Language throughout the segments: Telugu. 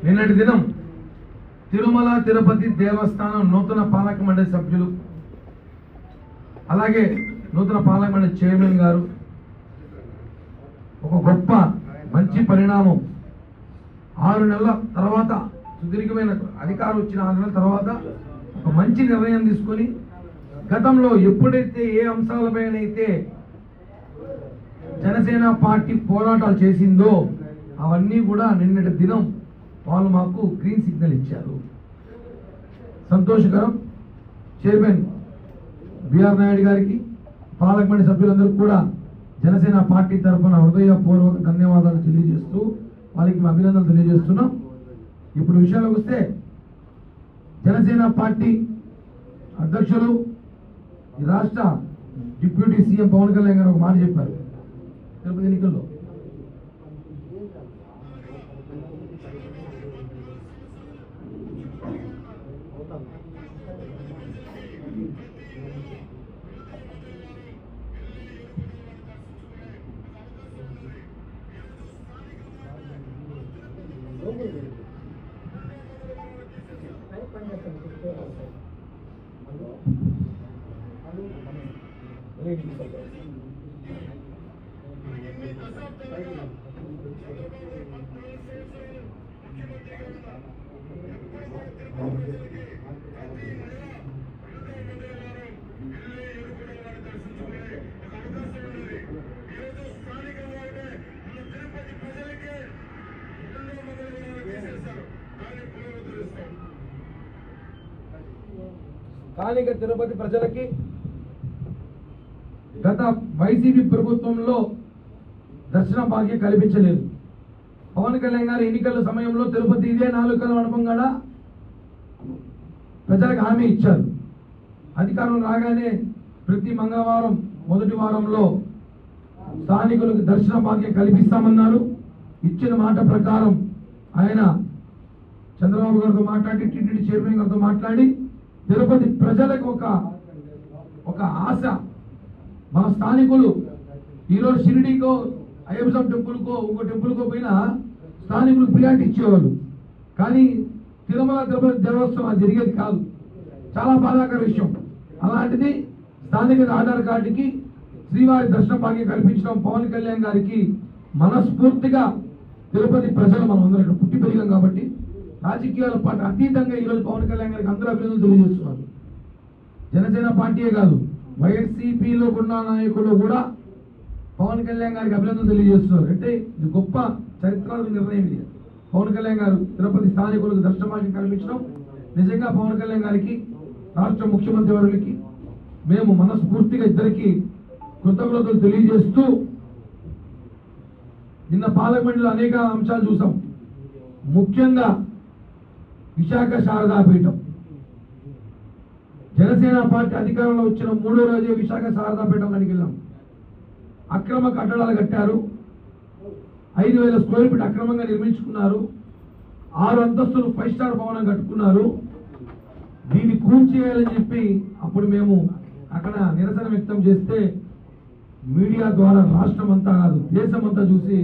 నిన్నటి దినం తిరుమల తిరుపతి దేవస్థానం నూతన పాలక మండలి సభ్యులు అలాగే నూతన పాలక మండలి చైర్మన్ గారు ఒక గొప్ప మంచి పరిణామం 6 నెలల తర్వాత సుదీర్ఘమైన అధికారం వచ్చిన 6 నెలల తర్వాత ఒక మంచి నిర్ణయం తీసుకొని గతంలో ఎప్పుడైతే ఏ అంశాలపైనైతే జనసేన పార్టీ పోరాటాలు చేసిందో అవన్నీ కూడా నిన్నటి దినం వాళ్ళు మాకు గ్రీన్ సిగ్నల్ ఇచ్చారు. సంతోషకరం. చైర్మన్ బిఆర్ నాయుడు గారికి పాలక మండలి సభ్యులందరూ కూడా జనసేన పార్టీ తరఫున హృదయపూర్వక ధన్యవాదాలు తెలియజేస్తూ వాళ్ళకి మా అభినందనలు తెలియజేస్తున్నాం. ఇప్పుడు విషయాలకు వస్తే జనసేన పార్టీ అధ్యక్షులు ఈ రాష్ట్ర డిప్యూటీ సీఎం పవన్ కళ్యాణ్ గారు ఒక మాట చెప్పారు తిరుపతి ఎన్నికల్లో. స్థానిక తిరుపతి ప్రజలకి గత వైసీపీ ప్రభుత్వంలో దర్శన భాగ్యం కల్పించలేదు. పవన్ కళ్యాణ్ గారు ఎన్నికల సమయంలో తిరుపతి ఇదే 4 కల మండపం కూడా ప్రజలకు హామీ ఇచ్చారు. అధికారం రాగానే ప్రతి మంగళవారం మొదటి వారంలో స్థానికులకు దర్శన భాగ్యం కల్పిస్తామన్నారు. ఇచ్చిన మాట ప్రకారం ఆయన చంద్రబాబు గారితో మాట్లాడి టీటీడీ చైర్మన్ గారితో మాట్లాడి తిరుపతి ప్రజలకు ఒక ఆశ. మన స్థానికులు ఈరోజు షిరిడీకో అయ్యప్ప టెంపుల్కో ఇంకో టెంపుల్కో పోయినా స్థానికులకు ప్రియారిటీ ఇచ్చేవాళ్ళు. కానీ తిరుమల తిరుపతి దేవస్థానం అది జరిగేది కాదు. చాలా బాధాకర విషయం. అలాంటిది స్థానిక ఆధార్ కార్డుకి శ్రీవారి దర్శన భాగ్యం కల్పించడం పవన్ కళ్యాణ్ గారికి మనస్ఫూర్తిగా తిరుపతి ప్రజలు మనం అందరం ఇక్కడ పుట్టి పెరిగాం కాబట్టి రాజకీయాల పాటు అతీతంగా ఈరోజు పవన్ కళ్యాణ్ గారికి అందరూ అభినందనలు తెలియజేస్తున్నారు. జనసేన పార్టీయే కాదు వైఎస్సీపీలో ఉన్న నాయకులు కూడా పవన్ కళ్యాణ్ గారికి అభినందనలు తెలియజేస్తున్నారు. అంటే ఇది గొప్ప చరిత్రాత్మక నిర్ణయం. ఇది పవన్ కళ్యాణ్ గారు తిరుపతి స్థానికులకు దర్శన భాగ్యం కల్పించడం నిజంగా పవన్ కళ్యాణ్ గారికి రాష్ట్ర ముఖ్యమంత్రి వారికి మేము మనస్ఫూర్తిగా ఇద్దరికి కృతజ్ఞతలు తెలియజేస్తూ నిన్న పార్లమెంట్లో అనేక అంశాలు చూసాం. ముఖ్యంగా విశాఖ శారదాపీఠం జనసేన పార్టీ అధికారంలో వచ్చిన 3వ రోజే విశాఖ శారదాపీఠం కాడికి వెళ్ళాం. అక్రమ కట్టడాలు కట్టారు. 5,000 స్క్వేర్ ఫీట్ అక్రమంగా నిర్మించుకున్నారు. 6 అంతస్తులు 5 స్టార్ భవనం కట్టుకున్నారు. దీన్ని కూల్చేయాలని చెప్పి అప్పుడు మేము అక్కడ నిరసన వ్యక్తం చేస్తే మీడియా ద్వారా రాష్ట్రం అంతా కాదు దేశం అంతా చూసి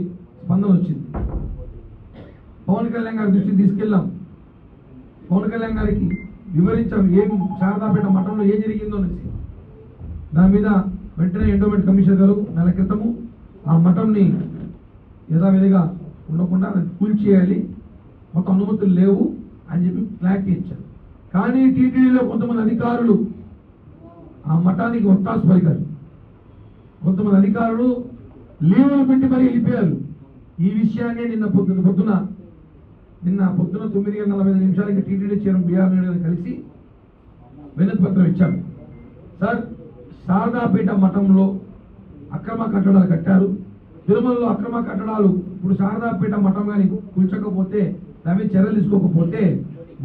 స్పందన వచ్చింది. పవన్ కళ్యాణ్ గారి దృష్టికి తీసుకెళ్ళాం. పవన్ కళ్యాణ్ గారికి వివరించాం ఏం శారదాపేట మఠంలో ఏం జరిగిందో అనేసి. దాని మీద వెంటనే ఎండోమెంట్ కమిషనర్ గారు నెల క్రితము ఆ మఠంని యథావిధిగా ఉండకుండా కూల్చేయాలి, మొత్తం అనుమతులు లేవు అని చెప్పి క్లారిటీ ఇచ్చారు. కానీ టీటీడీలో కొంతమంది అధికారులు ఆ మఠానికి ఒత్తాసు పలికారు. కొంతమంది అధికారులు లీవులు పెట్టి మరీ వెళ్ళిపోయారు. ఈ విషయాన్ని నిన్న పొద్దున 9:45 టీటీడీ చైర్మన్ బిఆర్ నాయుడు గారు కలిసి వినతి పత్రం ఇచ్చారు. సార్, శారదాపీఠ మఠంలో అక్రమ కట్టడాలు కట్టారు. తిరుమలలో అక్రమ కట్టడాలు ఇప్పుడు శారదాపీఠ మఠం కానీ కూల్చకపోతే దాని చర్యలు తీసుకోకపోతే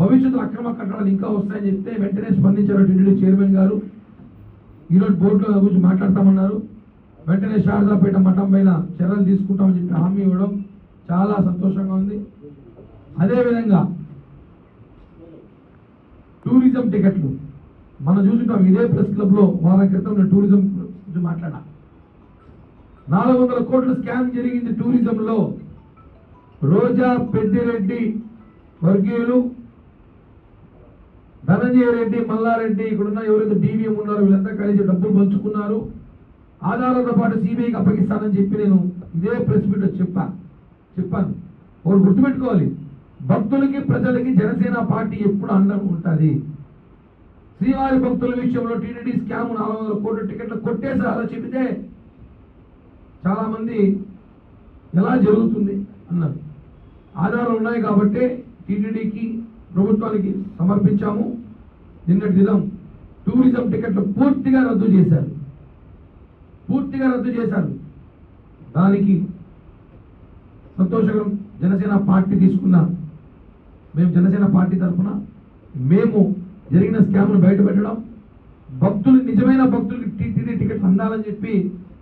భవిష్యత్తులో అక్రమ కట్టడాలు ఇంకా వస్తాయని చెప్తే వెంటనే స్పందించారు టీటీడీ చైర్మన్ గారు. ఈరోజు బోర్డులో గురించి మాట్లాడతామన్నారు. వెంటనే శారదాపీఠ మఠం పైన చర్యలు తీసుకుంటామని చెప్పి హామీ ఇవ్వడం చాలా సంతోషంగా ఉంది. అదేవిధంగా టూరిజం టికెట్లు మనం చూసుకుంటాం. ఇదే ప్రెస్ క్లబ్లో వారం క్రితం నేను టూరిజం గురించి మాట్లాడా. 400 కోట్ల స్కామ్ జరిగింది టూరిజంలో. రోజా, పెద్దిరెడ్డి వర్గీయులు ధనంజయ రెడ్డి, మల్లారెడ్డి, ఇక్కడున్న ఎవరైతే డివిఎం ఉన్నారో వీళ్ళంతా కలిసి డబ్బులు పంచుకున్నారు. ఆధారాలతో పాటు సిబిఐకి అప్పగిస్తానని చెప్పి నేను ఇదే ప్రెస్ మీట్లో చెప్పాను. ఒకటి గుర్తుపెట్టుకోవాలి, భక్తులకి ప్రజలకి జనసేన పార్టీ ఎప్పుడు అండగా ఉంటుంది. శ్రీవారి భక్తుల విషయంలో టీటీడీ స్కామ్ 400 కోట్ల టికెట్లు కొట్టేసి అలా చెబితే చాలా మంది ఎలా జరుగుతుంది అన్నారు. ఆధారాలు ఉన్నాయి కాబట్టి టీటీడీకి ప్రభుత్వానికి సమర్పించాము. నిన్నటి దినం టూరిజం టికెట్లు పూర్తిగా రద్దు చేశారు. దానికి సంతోషకరం. జనసేన పార్టీ తీసుకున్న మేము జనసేన పార్టీ తరఫున మేము జరిగిన స్కామ్ను బయటపెట్టడం, నిజమైన భక్తులకి టీటీడీ టికెట్లు అందాలని చెప్పి